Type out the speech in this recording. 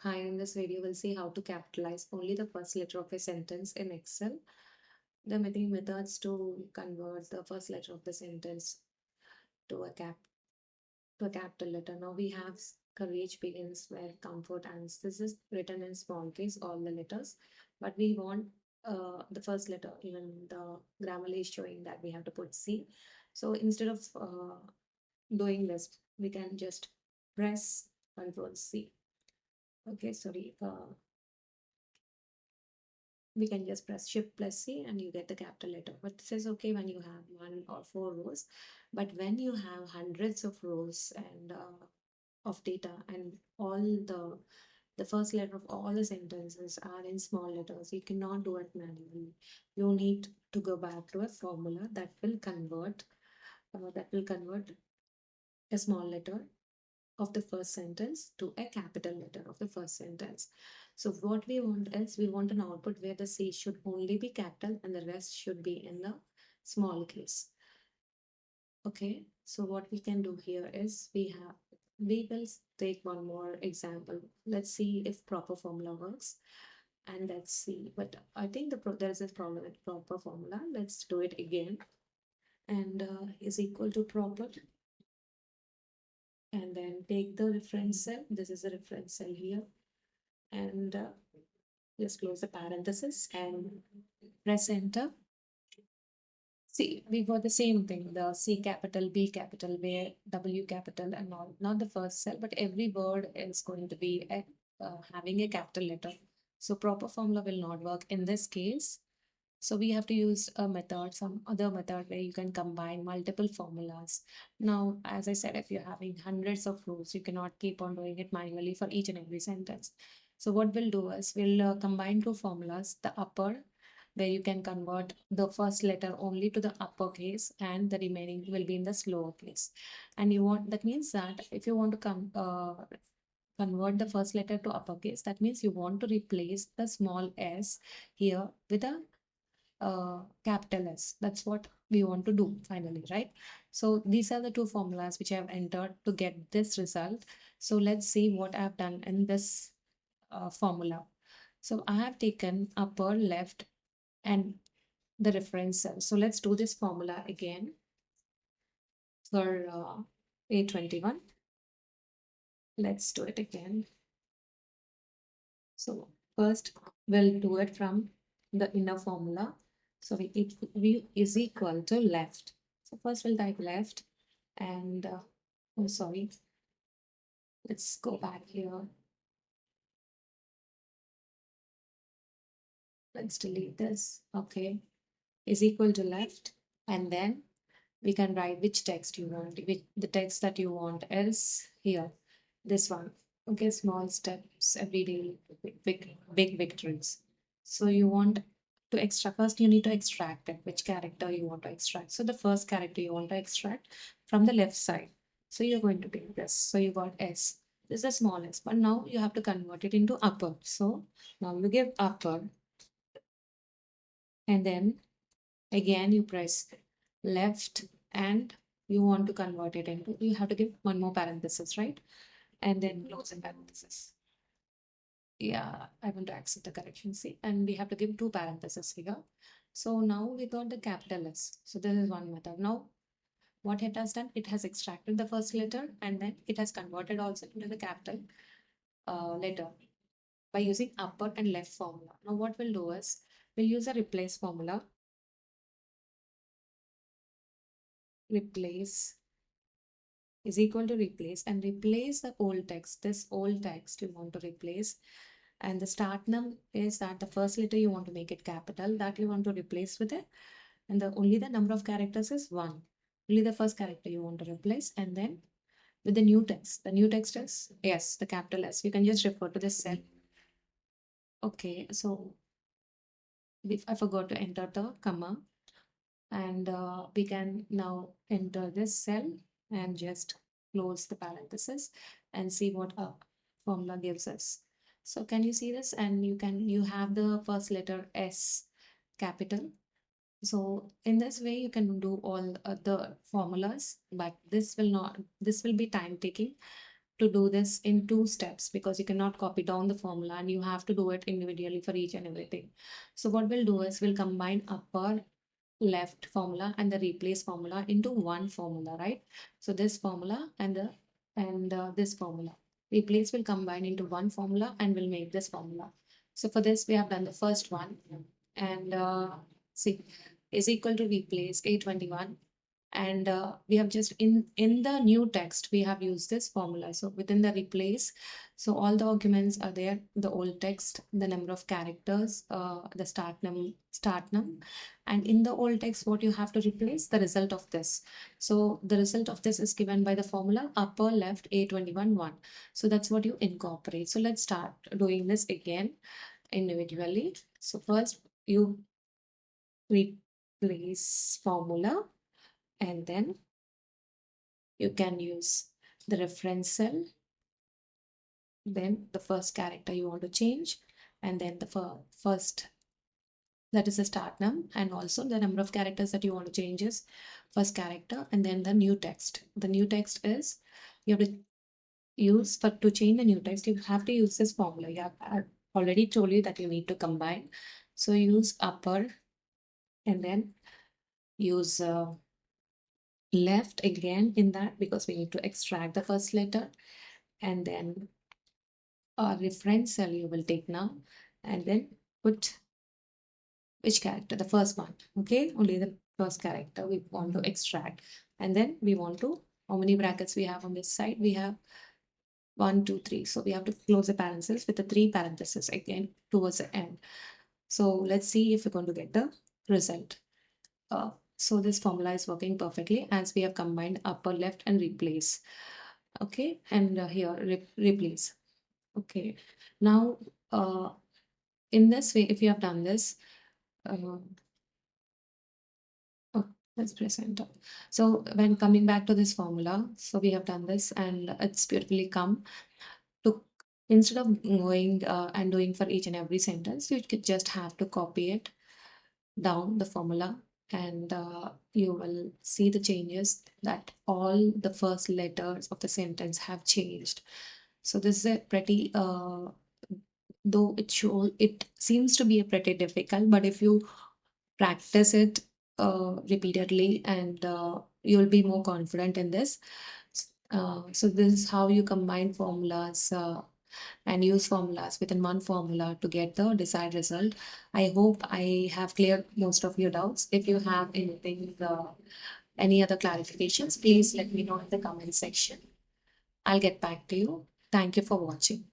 Hi, in this video, we'll see how to capitalize only the first letter of a sentence in Excel. There are many methods to convert the first letter of the sentence to a capital letter. Now we have courage begins where comfort ends. This is written in small case, all the letters, but we want the first letter. Even the Grammarly is showing that we have to put C. So instead of doing this, we can just press Control C. Okay, sorry. We can just press Shift plus C and you get the capital letter. But this is okay when you have 1 or 4 rows. But when you have hundreds of rows and of data and all the first letter of all the sentences are in small letters, you cannot do it manually. You need to go back to a formula that will convert a small letter of the first sentence to a capital letter of the first sentence. So what we want is we want an output where the C should only be capital and the rest should be in the small case. Okay, so what we can do here is we will take one more example. Let's see if proper formula works. And let's see, but I think there is a problem with proper formula. Let's do it again. And is equal to proper, and then take the reference cell. This is a reference cell here, and just close the parenthesis and press enter. See, we got the same thing, the C capital, B capital, where W capital and all, not the first cell, but every word is going to be having a capital letter. So proper formula will not work in this case. So we have to use a method, some other method where you can combine multiple formulas. Now, as I said, if you're having hundreds of rows, you cannot keep on doing it manually for each and every sentence. So what we'll do is we'll combine two formulas, the upper, where you can convert the first letter only to the uppercase and the remaining will be in the lower case. And you want, that means that if you want to convert the first letter to uppercase, that means you want to replace the small s here with a capital S. That's what we want to do finally, right? So these are the two formulas which I have entered to get this result. So let's see what I have done in this formula. So I have taken upper left and the reference cell. So let's do this formula again for A21. Let's do it again. So first we'll do it from the inner formula. So we is equal to left. So first we'll type left and oh sorry, let's go back here. Let's delete this. Okay, is equal to left, and then we can write which text you want. The text that you want is here, this one. Okay, small steps every day, big victories. So you want to extract, first you need to extract it, which character you want to extract. So the first character you want to extract from the left side. So you're going to take this. So you got S. This is the smallest, but now you have to convert it into upper. So now you give upper, and then again you press left, and you want to convert it into, you have to give one more parenthesis, right? And then close the parenthesis. Yeah, I want to accept the correction. See, and we have to give two parentheses here. So now we got the capital S. So this is one method. Now what it has done, it has extracted the first letter and then it has converted also into the capital letter by using upper and left formula. Now what we'll do is we'll use a replace formula. Replace is equal to replace, and replace the old text. This old text you want to replace, and the start num is that the first letter you want to make it capital, that you want to replace with it, and the only the number of characters is 1. Only the first character you want to replace, and then with the new text. The new text is yes, the capital S. You can just refer to this cell. Okay, so I forgot to enter the comma, and we can now enter this cell and just close the parenthesis and see what our formula gives us. So can you see this? And you have the first letter S capital. So in this way you can do all the formulas, but this will be time taking to do this in two steps because you cannot copy down the formula and you have to do it individually for each and everything. So what we'll do is we'll combine upper left formula and the replace formula into one formula, right? So this formula and this formula. Replace will combine into one formula and we'll make this formula. So for this, we have done the first one and see is equal to replace 821 and we have just in the new text we have used this formula. So within the replace, so all the arguments are there, the old text, the number of characters, the start num, and in the old text what you have to replace the result of this. So the result of this is given by the formula upper left a21 1. So that's what you incorporate. So let's start doing this again individually. So first you replace formula and then you can use the reference cell, then the first character you want to change, and then the first, that is the start num, and also the number of characters that you want to change is first character, and then the new text. The new text is you have to use for to change the new text, you have to use this formula. I already told you that you need to combine. So use upper and then use left again in that because we need to extract the first letter, and then a reference cell you will take now and then put which character, the first one, okay, only the first character we want to extract, and then we want to, how many brackets we have on this side, we have 1 2 3, so we have to close the parentheses with the three parentheses again towards the end. So let's see if we're going to get the result. So this formula is working perfectly as we have combined upper left and replace, okay, and here replace. Okay, now in this way, if you have done this, uh, oh, let's press enter. So when coming back to this formula, so we have done this and it's beautifully come to, instead of going and doing for each and every sentence, you could just have to copy it down the formula and you will see the changes that all the first letters of the sentence have changed. So this is a pretty though it seems to be a pretty difficult, but if you practice it repeatedly and you'll be more confident in this. So this is how you combine formulas and use formulas within one formula to get the desired result. I hope I have cleared most of your doubts. If you have anything, any other clarifications, please let me know in the comment section. I'll get back to you. Thank you for watching.